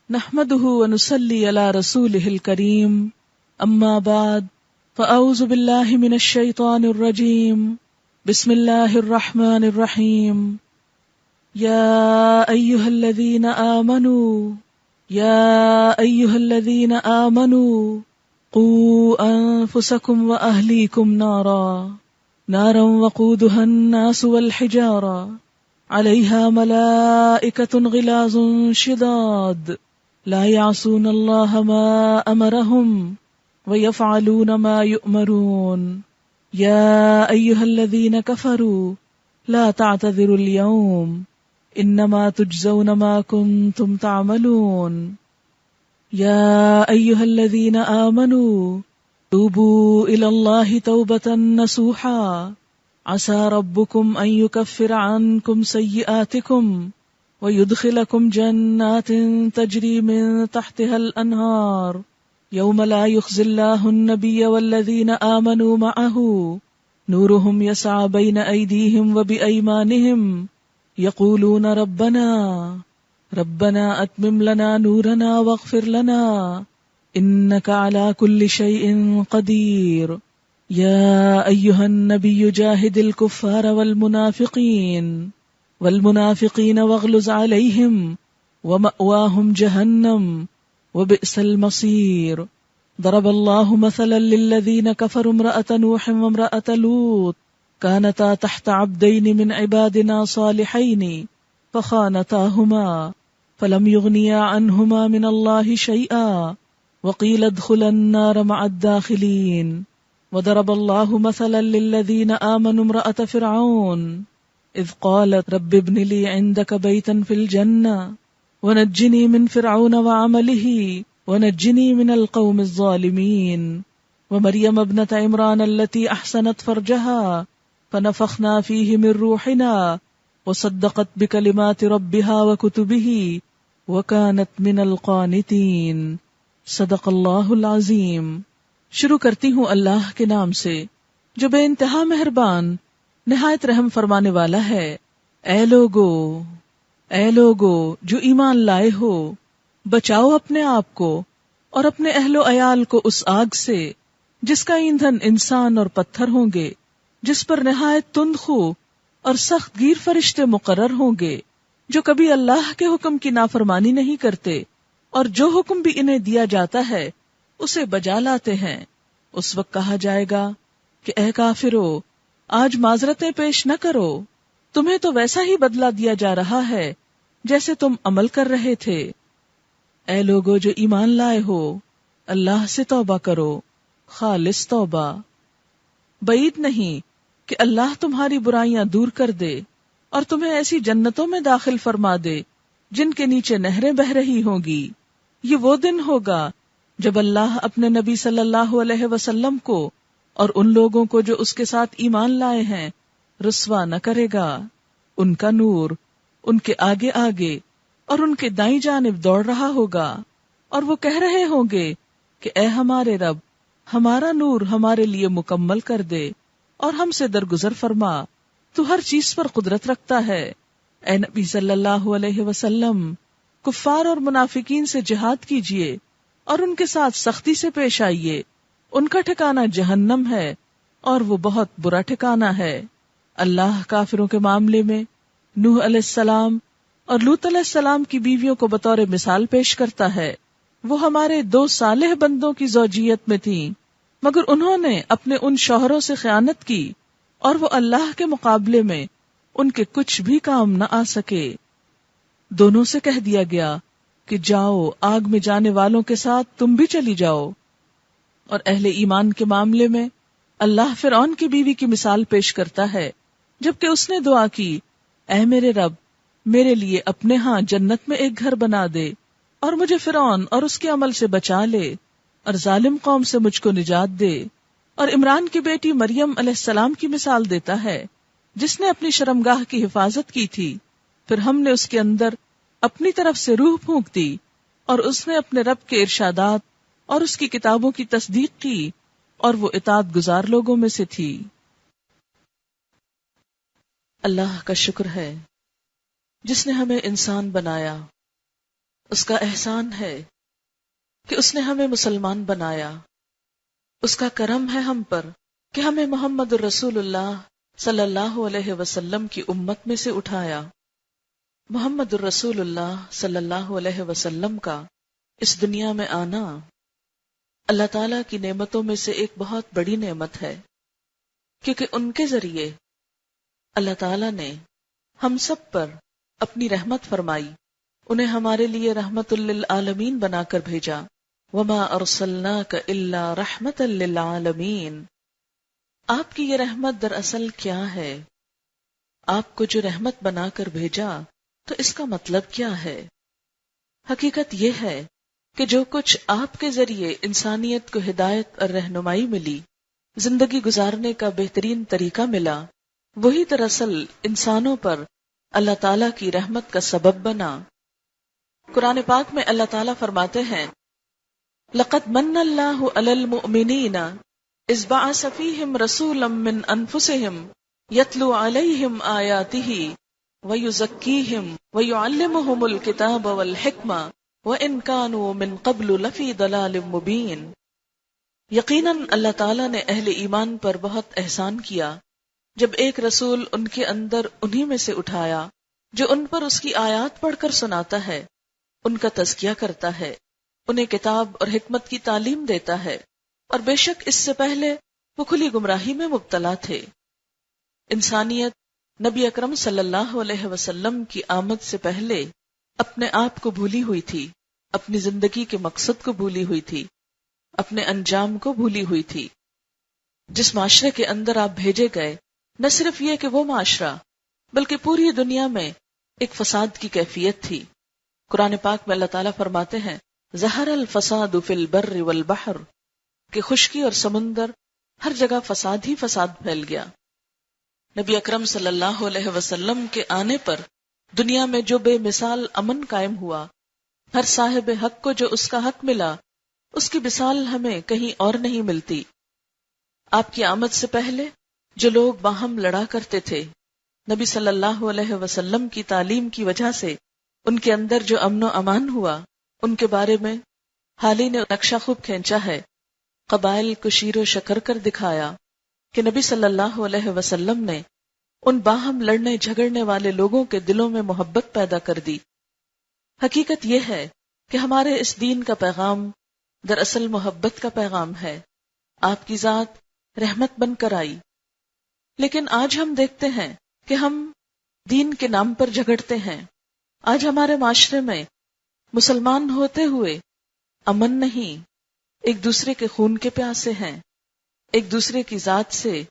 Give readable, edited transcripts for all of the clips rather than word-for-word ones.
نحمده ونصلي على رسوله الكريم اما بعد فاعوذ بالله من الشيطان الرجيم بسم الله الرحمن الرحيم يا ايها الذين آمنوا قوا انفسكم واهليكم نارا وقودها الناس والحجارة عليها ملائكة غلاظ شداد لا يعصون الله ما أمرهم ويفعلون ما يؤمرون يا أيها الذين كفروا لا تعتذروا اليوم إنما تجزون ما كنتم تعملون يا أيها الذين آمنوا توبوا إلى الله توبة نصوحا عسى ربكم أن يكفر عنكم سيئاتكم ويدخلكم جنات تجري من تحتها الأنهار يوم لا يخزي الله النبي والذين آمنوا معه نورهم يسعى بين أيديهم وبأيمانهم يقولون ربنا أتمم لنا نورنا واغفر لنا إنك على كل شيء قدير يا أيها النبي جاهد الكفار والمنافقين واغلظ عليهم ومأواهم جهنم وبئس المصير ضرب الله مثلا للذين كفروا امرأة نوح وامرأة لوط كانتا تحت عبدين من عبادنا صالحين فخانتاهما فلم يغنيا عنهما من الله شيئا وقيل ادخلا النار مع الداخلين وضرب الله مثلا للذين آمنوا امرأة فرعون إذ قالت رب ابن لي عندك بيتا في الجنة ونجني من فرعون وعمله ونجني من القوم الظالمين ومريم ابنة عمران التي أحسنت فرجها فنفخنا فيه من روحنا وصدقت بكلمات ربها وكتبه وكانت من القانتين صدق اللہ العظیم۔ شروع کرتی ہوں اللہ کے نام سے جو بے انتہا مہربان نہایت رحم فرمانے والا ہے۔ اے لوگو جو ایمان لائے ہو، بچاؤ اپنے آپ کو اور اپنے اہل و عیال کو اس آگ سے جس کا ایندھن انسان اور پتھر ہوں گے، جس پر نہایت تند خو اور سخت گیر فرشتے مقرر ہوں گے، جو کبھی اللہ کے حکم کی نافرمانی نہیں کرتے اور جو حکم بھی انہیں دیا جاتا ہے اسے بجا لاتے ہیں۔ اس وقت کہا جائے گا کہ اے کافرو، آج معذرتیں پیش نہ کرو، تمہیں تو ویسا ہی بدلہ دیا جا رہا ہے جیسے تم عمل کر رہے تھے۔ اے لوگو جو ایمان لائے ہو، اللہ سے توبہ کرو، خالص توبہ۔ بعید نہیں کہ اللہ تمہاری برائیاں دور کر دے اور تمہیں ایسی جنتوں میں داخل فرما دے جن کے نیچے نہریں بہ رہی ہوں گی۔ یہ وہ دن ہوگا جب اللہ اپنے نبی صلی اللہ علیہ وسلم کو اور ان لوگوں کو جو اس کے ساتھ ایمان لائے ہیں رسوا نہ کرے گا۔ ان کا نور ان کے آگے آگے اور ان کے دائیں جانب دوڑ رہا ہوگا، اور وہ کہہ رہے ہوں گے کہ اے ہمارے رب، ہمارا نور ہمارے لیے مکمل کر دے اور ہم سے درگزر فرما، تو ہر چیز پر قدرت رکھتا ہے۔ اے نبی صلی اللہ علیہ وسلم، کفار اور منافقین سے جہاد کیجیے اور ان کے ساتھ سختی سے پیش آئیے، ان کا ٹھکانہ جہنم ہے اور وہ بہت برا ٹھکانہ ہے۔ اللہ کافروں کے معاملے میں نوح علیہ السلام اور لوط علیہ السلام کی بیویوں کو بطور مثال پیش کرتا ہے۔ وہ ہمارے 2 صالح بندوں کی زوجیت میں تھیں، مگر انہوں نے اپنے ان شوہروں سے خیانت کی اور وہ اللہ کے مقابلے میں ان کے کچھ بھی کام نہ آ سکے۔ دونوں سے کہہ دیا گیا کہ جاؤ، آگ میں جانے والوں کے ساتھ تم بھی چلی جاؤ۔ اور اہل ایمان کے معاملے میں اللہ فرعون کی بیوی کی مثال پیش کرتا ہے، جبکہ اس نے دعا کی، اے میرے رب، میرے لیے اپنے ہاں جنت میں ایک گھر بنا دے اور مجھے فرعون اور اس کے عمل سے بچا لے اور ظالم قوم سے مجھ کو نجات دے۔ اور عمران کی بیٹی مریم علیہ السلام کی مثال دیتا ہے، جس نے اپنی شرمگاہ کی حفاظت کی تھی، پھر ہم نے اس کے اندر اپنی طرف سے روح پھونک دی اور اس نے اپنے رب کے ارشادات اور اس کی کتابوں کی تصدیق کی اور وہ اطاعت گزار لوگوں میں سے تھی۔ اللہ کا شکر ہے جس نے ہمیں انسان بنایا اس کا احسان ہے کہ اس نے ہمیں مسلمان بنایا، اس کا کرم ہے ہم پر کہ ہمیں محمد الرسول اللہ صلی اللہ علیہ وسلم کی امت میں سے اٹھایا۔ محمد الرسول اللہ صلی اللہ علیہ وسلم کا اس دنیا میں آنا اللہ تعالیٰ کی نعمتوں میں سے ایک بہت بڑی نعمت ہے، کیونکہ ان کے ذریعے اللہ تعالیٰ نے ہم سب پر اپنی رحمت فرمائی، انہیں ہمارے لیے رحمت للعالمین بنا کر بھیجا۔ وما ارسلناک الا رحمتا للعالمین۔ آپ کی یہ رحمت دراصل کیا ہے؟ آپ کو جو رحمت بنا کر بھیجا تو اس کا مطلب کیا ہے؟ حقیقت یہ ہے کہ جو کچھ آپ کے ذریعے انسانیت کو ہدایت اور رہنمائی ملی، زندگی گزارنے کا بہترین طریقہ ملا، وہی دراصل انسانوں پر اللہ تعالیٰ کی رحمت کا سبب بنا۔ قرآن پاک میں اللہ تعالیٰ فرماتے ہیں لَقَدْ مَنَّ اللَّهُ عَلَى الْمُؤْمِنِينَ إِذْ بَعَثَ فِيهِمْ رَسُولًا مِّنْ أَنفُسِهِمْ يَتْلُو عَلَيْهِمْ آيَاتِهِ وَيُزَكِّيهِمْ وَيُعَلِّمُهُمُ الْكِتَابَ وَالْحِكْمَةَ وَإِنْ كَانُوا مِنْ قَبْلُ لَفِي ضَلَالٍ مُبِينٍ۔ یقیناً اللہ تعالیٰ نے اہل ایمان پر بہت احسان کیا جب ایک رسول ان کے اندر انہی میں سے اٹھایا جو ان پر اس کی آیات پڑھ کر سناتا ہے، ان کا تزکیہ کرتا ہے، انہیں کتاب اور حکمت کی تعلیم دیتا ہے، اور بے شک اس سے پہلے وہ کھلی گمراہی میں مبتلا تھے۔ انسانیت نبی اکرم صلی اللہ علیہ وسلم کی آمد سے پہلے اپنے آپ کو بھولی ہوئی تھی، اپنی زندگی کے مقصد کو بھولی ہوئی تھی، اپنے انجام کو بھولی ہوئی تھی۔ جس معاشرے کے اندر آپ بھیجے گئے، نہ صرف یہ کہ وہ معاشرہ بلکہ پوری دنیا میں ایک فساد کی کیفیت تھی۔ قرآن پاک میں اللہ تعالیٰ فرماتے ہیں ظہر الفساد فی البر والبحر، کہ خشکی اور سمندر ہر جگہ فساد ہی فساد پھیل گیا۔ نبی اکرم صلی اللہ علیہ وسلم کے آنے پر دنیا میں جو بے مثال امن قائم ہوا، ہر صاحب حق کو جو اس کا حق ملا، اس کی مثال ہمیں کہیں اور نہیں ملتی۔ آپ کی آمد سے پہلے جو لوگ باہم لڑا کرتے تھے، نبی صلی اللہ علیہ وسلم کی تعلیم کی وجہ سے ان کے اندر جو امن و امان ہوا، ان کے بارے میں حال ہی نے نقشہ خوب کھینچا ہے، قبائل کو شیر و شکر کر دکھایا کہ نبی صلی اللہ علیہ وسلم نے ان باہم لڑنے جھگڑنے والے لوگوں کے دلوں میں محبت پیدا کر دی۔ حقیقت یہ ہے کہ ہمارے اس دین کا پیغام دراصل محبت کا پیغام ہے۔ آپ کی ذات رحمت بن کر آئی، لیکن آج ہم دیکھتے ہیں کہ ہم دین کے نام پر جھگڑتے ہیں۔ آج ہمارے معاشرے میں مسلمان ہوتے ہوئے امن نہیں، ایک دوسرے کے خون کے پیاسے ہیں، ایک دوسرے کی ذات سے،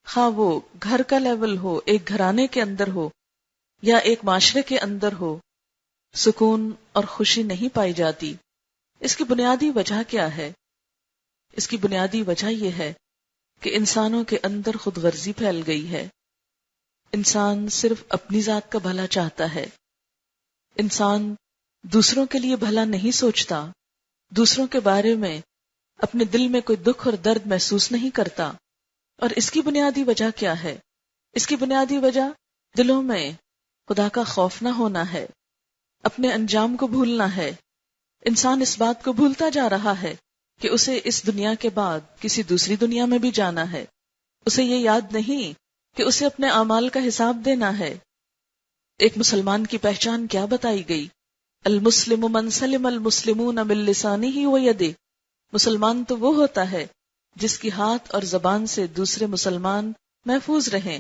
خواہ وہ گھر کا لیول ہو، ایک گھرانے کے اندر ہو یا ایک معاشرے کے اندر ہو، سکون اور خوشی نہیں پائی جاتی۔ اس کی بنیادی وجہ کیا ہے؟ اس کی بنیادی وجہ یہ ہے کہ انسانوں کے اندر خود غرضی پھیل گئی ہے۔ انسان صرف اپنی ذات کا بھلا چاہتا ہے، انسان دوسروں کے لیے بھلا نہیں سوچتا، دوسروں کے بارے میں اپنے دل میں کوئی دکھ اور درد محسوس نہیں کرتا۔ اور اس کی بنیادی وجہ کیا ہے؟ اس کی بنیادی وجہ دلوں میں خدا کا خوف نہ ہونا ہے، اپنے انجام کو بھولنا ہے۔ انسان اس بات کو بھولتا جا رہا ہے کہ اسے اس دنیا کے بعد کسی دوسری دنیا میں بھی جانا ہے۔ اسے یہ یاد نہیں کہ اسے اپنے اعمال کا حساب دینا ہے۔ ایک مسلمان کی پہچان کیا بتائی گئی؟ المسلم من سلم المسلمون من لسانہ ویدہ۔ مسلمان تو وہ ہوتا ہے جس کی ہاتھ اور زبان سے دوسرے مسلمان محفوظ رہیں،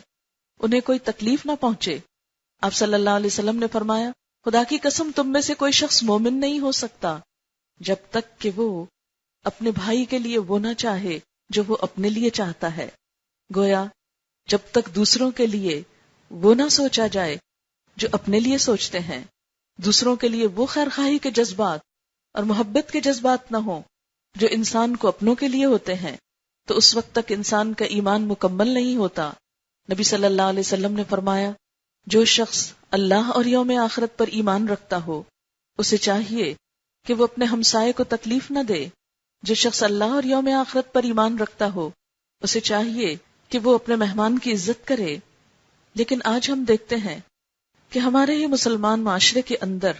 انہیں کوئی تکلیف نہ پہنچے۔ آپ صلی اللہ علیہ وسلم نے فرمایا خدا کی قسم تم میں سے کوئی شخص مومن نہیں ہو سکتا جب تک کہ وہ اپنے بھائی کے لیے وہ نہ چاہے جو وہ اپنے لیے چاہتا ہے۔ گویا جب تک دوسروں کے لیے وہ نہ سوچا جائے جو اپنے لیے سوچتے ہیں، دوسروں کے لیے وہ خیرخواہی کے جذبات اور محبت کے جذبات نہ ہوں جو انسان کو اپنوں کے لیے ہوتے ہیں، تو اس وقت تک انسان کا ایمان مکمل نہیں ہوتا۔ نبی صلی اللہ علیہ وسلم نے فرمایا جو شخص اللہ اور یوم آخرت پر ایمان رکھتا ہو اسے چاہیے کہ وہ اپنے ہمسائے کو تکلیف نہ دے۔ جو شخص اللہ اور یوم آخرت پر ایمان رکھتا ہو اسے چاہیے کہ وہ اپنے مہمان کی عزت کرے۔ لیکن آج ہم دیکھتے ہیں کہ ہمارے ہی مسلمان معاشرے کے اندر